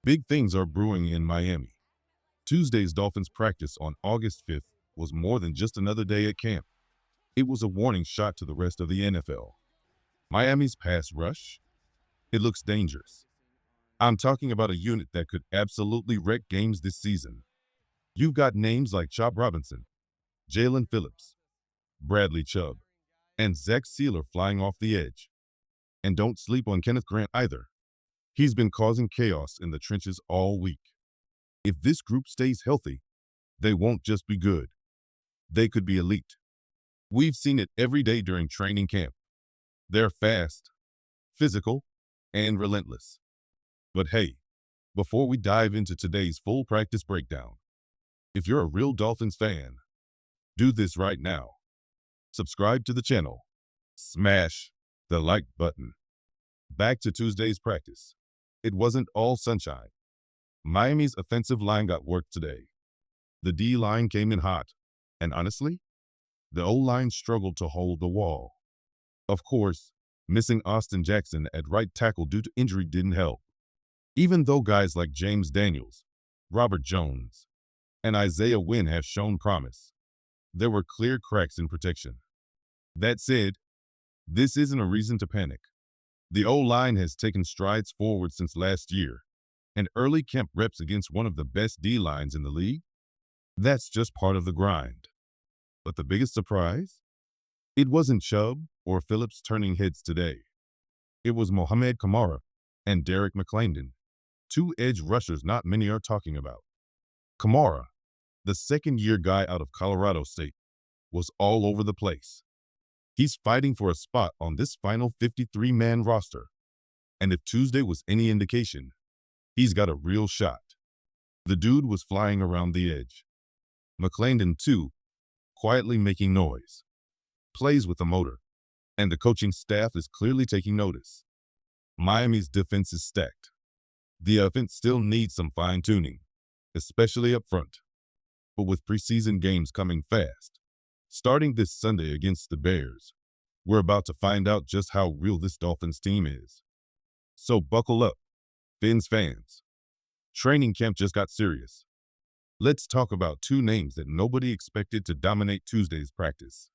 Big things are brewing in Miami. Tuesday's Dolphins practice on August 5th was more than just another day at camp. It was a warning shot to the rest of the NFL. Miami's pass rush? It looks dangerous. I'm talking about a unit that could absolutely wreck games this season. You've got names like Chop Robinson, Jaelan Phillips, Bradley Chubb, and Zach Sealer flying off the edge. And don't sleep on Kenneth Grant either. He's been causing chaos in the trenches all week. If this group stays healthy, they won't just be good. They could be elite. We've seen it every day during training camp. They're fast, physical, and relentless. But hey, before we dive into today's full practice breakdown, if you're a real Dolphins fan, do this right now. Subscribe to the channel. Smash the like button. Back to Tuesday's practice. It wasn't all sunshine. Miami's offensive line got work today. The D-line came in hot, and honestly, the O-line struggled to hold the wall. Of course, missing Austin Jackson at right tackle due to injury didn't help. Even though guys like James Daniels, Robert Jones, and Isaiah Wynn have shown promise, there were clear cracks in protection. That said, this isn't a reason to panic. The O-line has taken strides forward since last year, and early camp reps against one of the best D-lines in the league? That's just part of the grind. But the biggest surprise? It wasn't Chubb or Phillips turning heads today. It was Mohamed Kamara and Derek McClendon, two edge rushers not many are talking about. Kamara, the second-year guy out of Colorado State, was all over the place. He's fighting for a spot on this final 53-man roster. And if Tuesday was any indication, he's got a real shot. The dude was flying around the edge. McClendon, too, quietly making noise. Plays with a motor, and the coaching staff is clearly taking notice. Miami's defense is stacked. The offense still needs some fine-tuning, especially up front. But with preseason games coming fast, starting this Sunday against the Bears, we're about to find out just how real this Dolphins team is. So buckle up, Fins fans. Training camp just got serious. Let's talk about two names that nobody expected to dominate Tuesday's practice: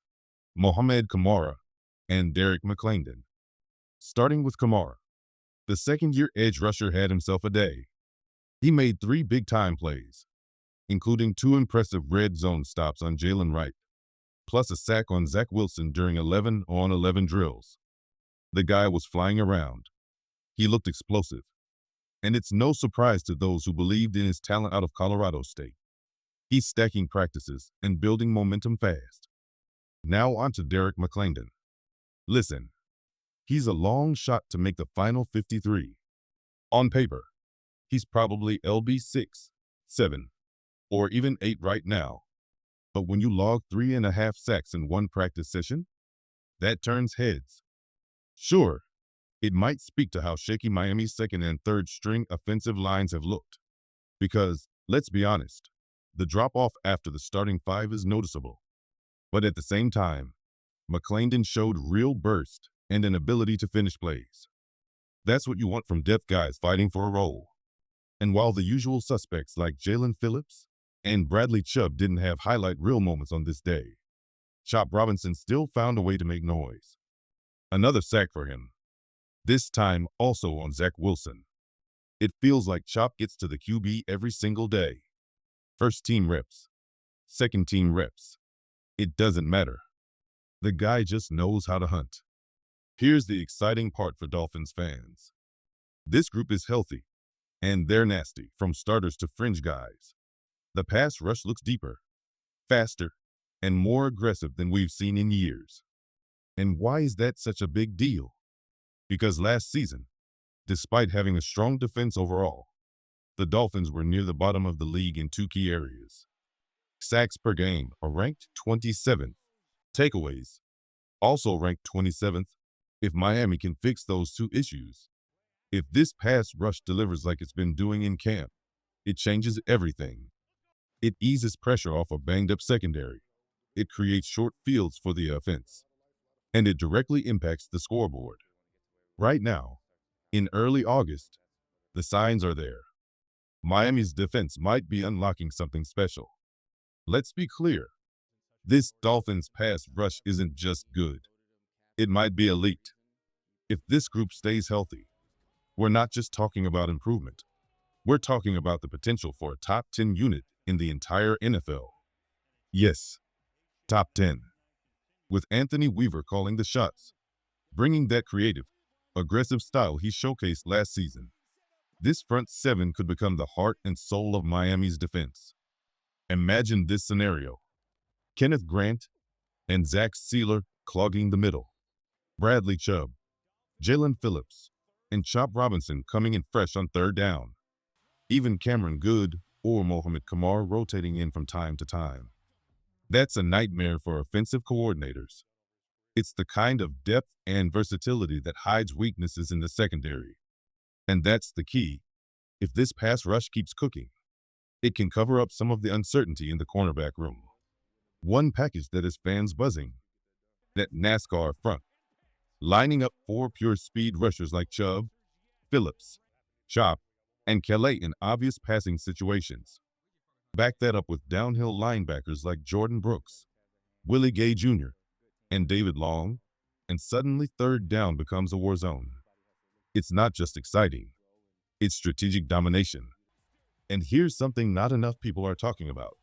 Mohamed Kamara and Derek McClendon. Starting with Kamara, the second-year edge rusher had himself a day. He made 3 big-time plays, including 2 impressive red zone stops on Jaylen Wright, plus a sack on Zach Wilson during 11-on-11 drills. The guy was flying around. He looked explosive. And it's no surprise to those who believed in his talent out of Colorado State. He's stacking practices and building momentum fast. Now on to Derek McClendon. Listen, he's a long shot to make the final 53. On paper, he's probably LB 6, 7, or even 8 right now. But when you log 3.5 sacks in one practice session, that turns heads. Sure, it might speak to how shaky Miami's second and third string offensive lines have looked. Because, let's be honest, the drop-off after the starting 5 is noticeable. But at the same time, McClendon showed real burst and an ability to finish plays. That's what you want from depth guys fighting for a role. And while the usual suspects like Jaelan Phillips and Bradley Chubb didn't have highlight reel moments on this day, Chop Robinson still found a way to make noise. Another sack for him. This time also on Zach Wilson. It feels like Chop gets to the QB every single day. First team reps, second team reps. It doesn't matter. The guy just knows how to hunt. Here's the exciting part for Dolphins fans. This group is healthy, and they're nasty, from starters to fringe guys. The pass rush looks deeper, faster, and more aggressive than we've seen in years. And why is that such a big deal? Because last season, despite having a strong defense overall, the Dolphins were near the bottom of the league in 2 key areas. Sacks per game are ranked 27th. Takeaways, also ranked 27th. If Miami can fix those 2 issues, if this pass rush delivers like it's been doing in camp, it changes everything. It eases pressure off a banged-up secondary. It creates short fields for the offense. And it directly impacts the scoreboard. Right now, in early August, the signs are there. Miami's defense might be unlocking something special. Let's be clear. This Dolphins pass rush isn't just good. It might be elite. If this group stays healthy, we're not just talking about improvement. We're talking about the potential for a top 10 unit in the entire NFL. Yes, top 10. With Anthony Weaver calling the shots, bringing that creative, aggressive style he showcased last season. This front seven could become the heart and soul of Miami's defense. Imagine this scenario. Kenneth Grant and Zach Sealer clogging the middle. Bradley Chubb, Jaelan Phillips, and Chop Robinson coming in fresh on third down. Even Cameron Good or Mohamed Kamar rotating in from time to time. That's a nightmare for offensive coordinators. It's the kind of depth and versatility that hides weaknesses in the secondary. And that's the key. If this pass rush keeps cooking, it can cover up some of the uncertainty in the cornerback room. One package that has fans buzzing. That NASCAR front. Lining up four pure speed rushers like Chubb, Phillips, Chop, and Calais in obvious passing situations. Back that up with downhill linebackers like Jordan Brooks, Willie Gay Jr., and David Long, and suddenly third down becomes a war zone. It's not just exciting, it's strategic domination. And here's something not enough people are talking about.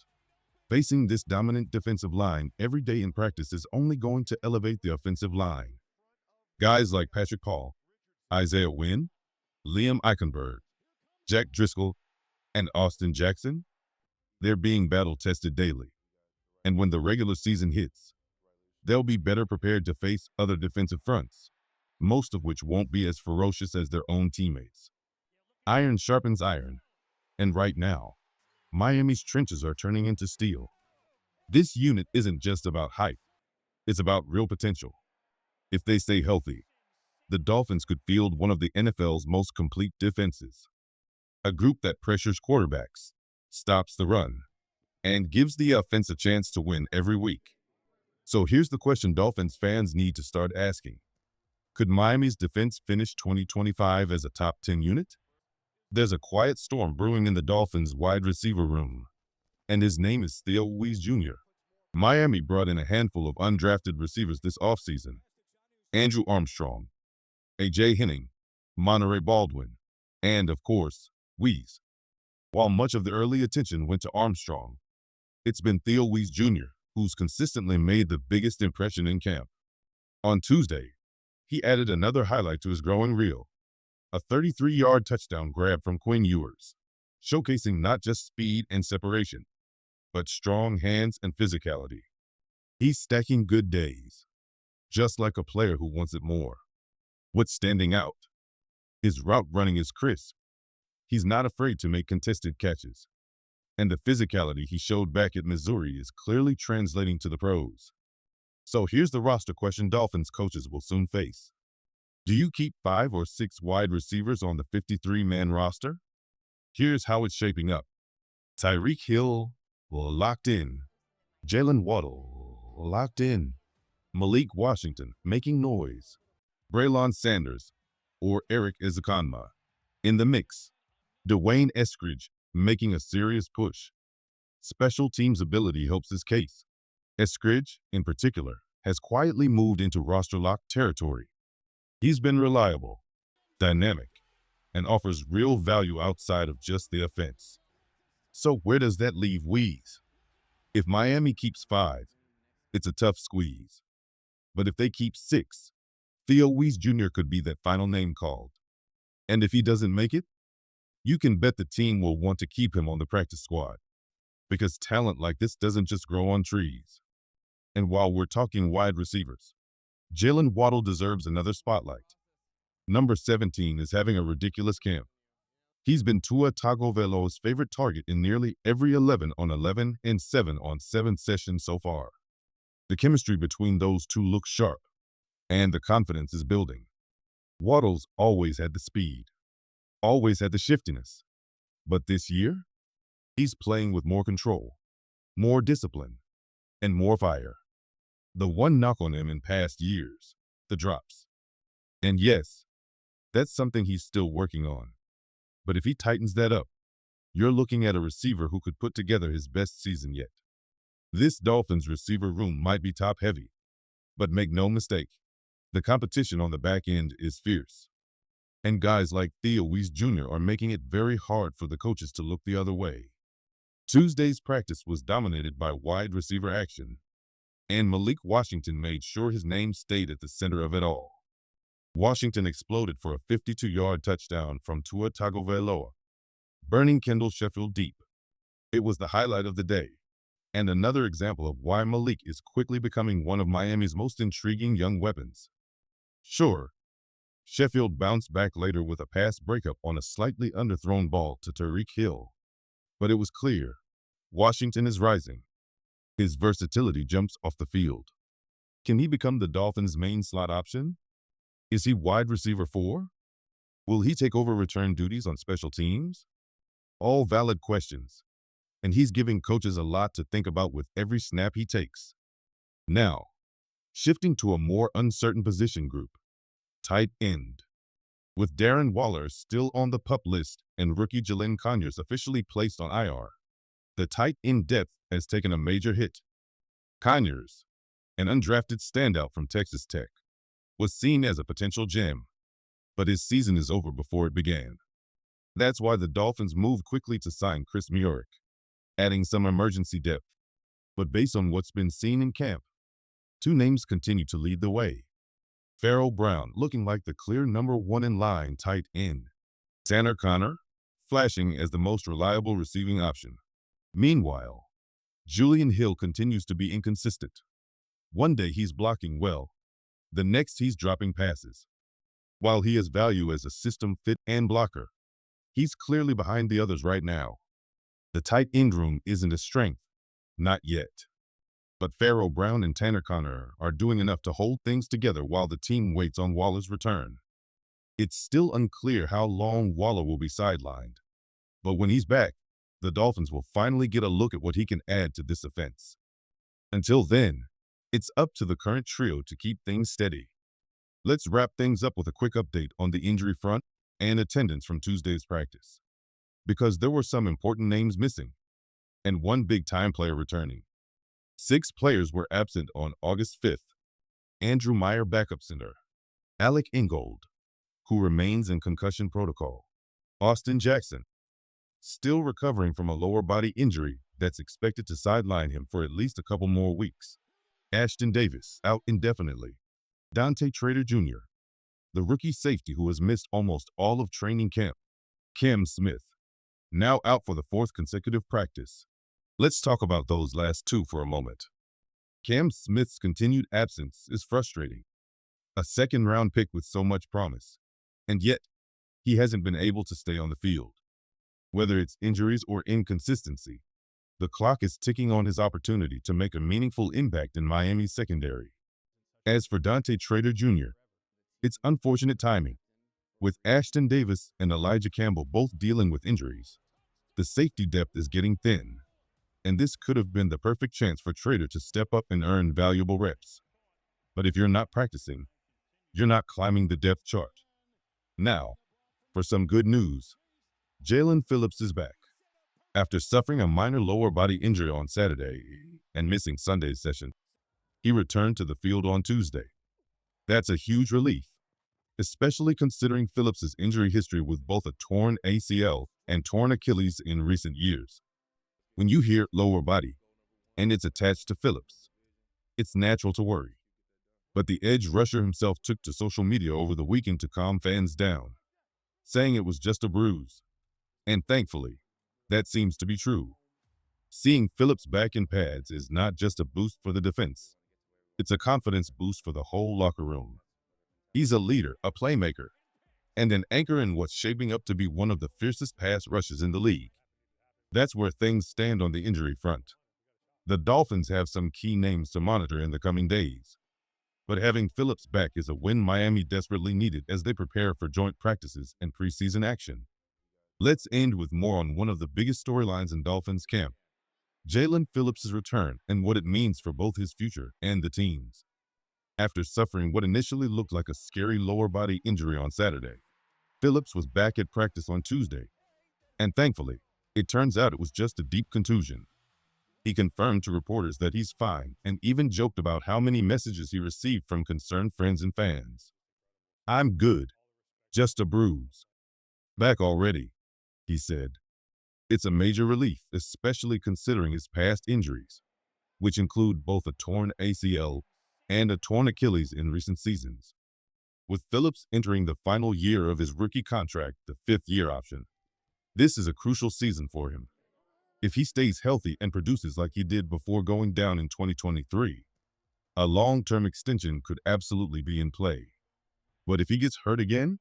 Facing this dominant defensive line every day in practice is only going to elevate the offensive line. Guys like Patrick Paul, Isaiah Wynn, Liam Eichenberg, Jack Driscoll, and Austin Jackson, they're being battle-tested daily. And when the regular season hits, they'll be better prepared to face other defensive fronts, most of which won't be as ferocious as their own teammates. Iron sharpens iron, and right now, Miami's trenches are turning into steel. This unit isn't just about hype, it's about real potential. If they stay healthy, the Dolphins could field one of the NFL's most complete defenses. A group that pressures quarterbacks, stops the run, and gives the offense a chance to win every week. So here's the question Dolphins fans need to start asking. Could Miami's defense finish 2025 as a top 10 unit? There's a quiet storm brewing in the Dolphins' wide receiver room, and his name is Theo Weiss Jr. Miami brought in a handful of undrafted receivers this offseason. Andrew Armstrong, A.J. Henning, Monterey Baldwin, and, of course, Weiss. While much of the early attention went to Armstrong, it's been Theo Weiss Jr. who's consistently made the biggest impression in camp. On Tuesday, he added another highlight to his growing reel, a 33-yard touchdown grab from Quinn Ewers, showcasing not just speed and separation, but strong hands and physicality. He's stacking good days, just like a player who wants it more. What's standing out? His route running is crisp. He's not afraid to make contested catches. And the physicality he showed back at Missouri is clearly translating to the pros. So here's the roster question Dolphins coaches will soon face. Do you keep 5 or 6 wide receivers on the 53-man roster? Here's how it's shaping up. Tyreek Hill, locked in. Jaylen Waddle, locked in. Malik Washington, making noise. Braylon Sanders, or Eric Ezukanma, in the mix. Dwayne Eskridge, making a serious push. Special teams ability helps his case. Eskridge, in particular, has quietly moved into roster-lock territory. He's been reliable, dynamic, and offers real value outside of just the offense. So where does that leave Weiss? If Miami keeps 5, it's a tough squeeze. But if they keep 6, Theo Weiss Jr. could be that final name called. And if he doesn't make it, you can bet the team will want to keep him on the practice squad. Because talent like this doesn't just grow on trees. And while we're talking wide receivers, Jaylen Waddle deserves another spotlight. Number 17 is having a ridiculous camp. He's been Tua Tagovailoa's favorite target in nearly every 11 on 11 and 7 on 7 sessions so far. The chemistry between those two looks sharp, and the confidence is building. Waddle's always had the speed, always had the shiftiness, but this year, he's playing with more control, more discipline, and more fire. The one knock on him in past years, the drops. And yes, that's something he's still working on. But if he tightens that up, you're looking at a receiver who could put together his best season yet. This Dolphins receiver room might be top-heavy, but make no mistake, the competition on the back end is fierce. And guys like Theo Weiss Jr. are making it very hard for the coaches to look the other way. Tuesday's practice was dominated by wide receiver action, and Malik Washington made sure his name stayed at the center of it all. Washington exploded for a 52-yard touchdown from Tua Tagovailoa, burning Kendall Sheffield deep. It was the highlight of the day, and another example of why Malik is quickly becoming one of Miami's most intriguing young weapons. Sure, Sheffield bounced back later with a pass breakup on a slightly underthrown ball to Tyreek Hill, but it was clear Washington is rising. His versatility jumps off the field. Can he become the Dolphins' main slot option? Is he wide receiver 4? Will he take over return duties on special teams? All valid questions, and he's giving coaches a lot to think about with every snap he takes. Now, shifting to a more uncertain position group, tight end. With Darren Waller still on the PUP list and rookie Jaelan officially placed on IR, the tight end depth has taken a major hit. Conyers, an undrafted standout from Texas Tech, was seen as a potential gem, but his season is over before it began. That's why the Dolphins moved quickly to sign Chris Murik, adding some emergency depth. But based on what's been seen in camp, 2 names continue to lead the way. Pharaoh Brown looking like the clear #1 in line tight end. Tanner Conner flashing as the most reliable receiving option. Meanwhile, Julian Hill continues to be inconsistent. One day he's blocking well, the next he's dropping passes. While he has value as a system fit and blocker, he's clearly behind the others right now. The tight end room isn't a strength, not yet. But Pharaoh Brown and Tanner Conner are doing enough to hold things together while the team waits on Waller's return. It's still unclear how long Waller will be sidelined, but when he's back, the Dolphins will finally get a look at what he can add to this offense. Until then, it's up to the current trio to keep things steady. Let's wrap things up with a quick update on the injury front and attendance from Tuesday's practice, because there were some important names missing, and one big-time player returning. 6 players were absent on August 5th. Andrew Meyer, backup center. Alec Ingold, who remains in concussion protocol. Austin Jackson, still recovering from a lower body injury that's expected to sideline him for at least a couple more weeks. Ashton Davis, out indefinitely. Dante Jr., the rookie safety who has missed almost all of training camp. Cam Smith, now out for the 4th consecutive practice. Let's talk about those last 2 for a moment. Cam Smith's continued absence is frustrating. A second-round pick with so much promise, and yet he hasn't been able to stay on the field. Whether it's injuries or inconsistency, the clock is ticking on his opportunity to make a meaningful impact in Miami's secondary. As for Dante Jr., it's unfortunate timing. With Ashton Davis and Elijah Campbell both dealing with injuries, the safety depth is getting thin, and this could have been the perfect chance for Trader to step up and earn valuable reps. But if you're not practicing, you're not climbing the depth chart. Now, for some good news, Jaelan Phillips is back. After suffering a minor lower body injury on Saturday and missing Sunday's session, he returned to the field on Tuesday. That's a huge relief, especially considering Phillips's injury history with both a torn ACL and torn Achilles in recent years. When you hear lower body and it's attached to Phillips, it's natural to worry. But the edge rusher himself took to social media over the weekend to calm fans down, saying it was just a bruise. And thankfully, that seems to be true. Seeing Phillips back in pads is not just a boost for the defense. It's a confidence boost for the whole locker room. He's a leader, a playmaker, and an anchor in what's shaping up to be one of the fiercest pass rushes in the league. That's where things stand on the injury front. The Dolphins have some key names to monitor in the coming days, but having Phillips back is a win Miami desperately needed as they prepare for joint practices and preseason action. Let's end with more on one of the biggest storylines in Dolphins camp, Jaelan Phillips' return and what it means for both his future and the team's. After suffering what initially looked like a scary lower body injury on Saturday, Phillips was back at practice on Tuesday, and thankfully, It turns out it was just a deep contusion. He confirmed to reporters that he's fine and even joked about how many messages he received from concerned friends and fans. "I'm good. Just a bruise. Back already," he said. It's a major relief, especially considering his past injuries, which include both a torn ACL and a torn Achilles in recent seasons. With Phillips entering the final year of his rookie contract, the fifth-year option, this is a crucial season for him. If he stays healthy and produces like he did before going down in 2023, a long-term extension could absolutely be in play. But if he gets hurt again,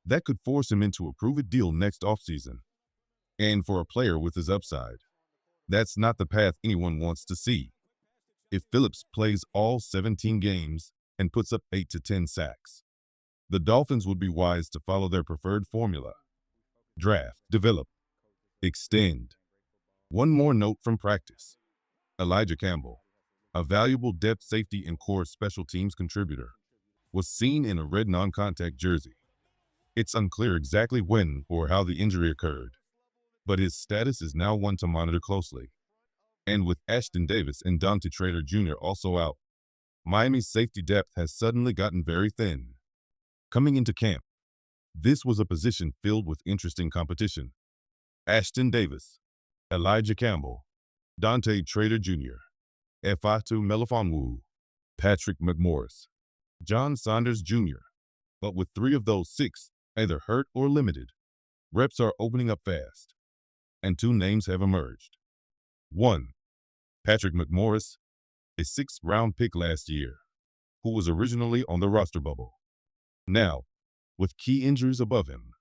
that could force him into a prove-it deal next offseason. And for a player with his upside, that's not the path anyone wants to see. If Phillips plays all 17 games and puts up 8 to 10 sacks, the Dolphins would be wise to follow their preferred formula: draft, develop, extend. One more note from practice. Elijah Campbell, a valuable depth safety and core special teams contributor, was seen in a red non-contact jersey. It's unclear exactly when or how the injury occurred, but his status is now one to monitor closely. And with Ashton Davis and Dante Jr. also out, Miami's safety depth has suddenly gotten very thin. Coming into camp, this was a position filled with interesting competition. Ashton Davis, Elijah Campbell, Dante Jr., Efatu Melifonwu, Patrick McMorris, John Saunders Jr. But with 3 of those 6 either hurt or limited, reps are opening up fast, and 2 names have emerged. 1. Patrick McMorris, a 6th-round pick last year, who was originally on the roster bubble. Now, with key injuries above him,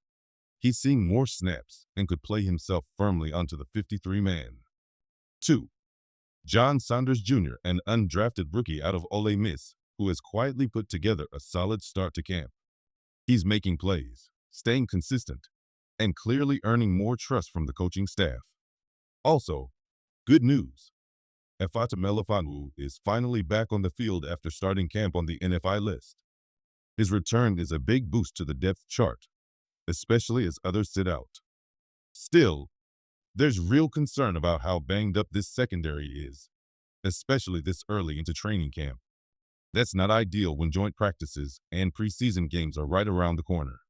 he's seeing more snaps and could play himself firmly onto the 53-man. 2. John Saunders Jr., an undrafted rookie out of Ole Miss, who has quietly put together a solid start to camp. He's making plays, staying consistent, and clearly earning more trust from the coaching staff. Also, good news. Efatu Melifonwu is finally back on the field after starting camp on the NFI list. His return is a big boost to the depth chart, especially as others sit out. Still, there's real concern about how banged up this secondary is, especially this early into training camp. That's not ideal when joint practices and preseason games are right around the corner.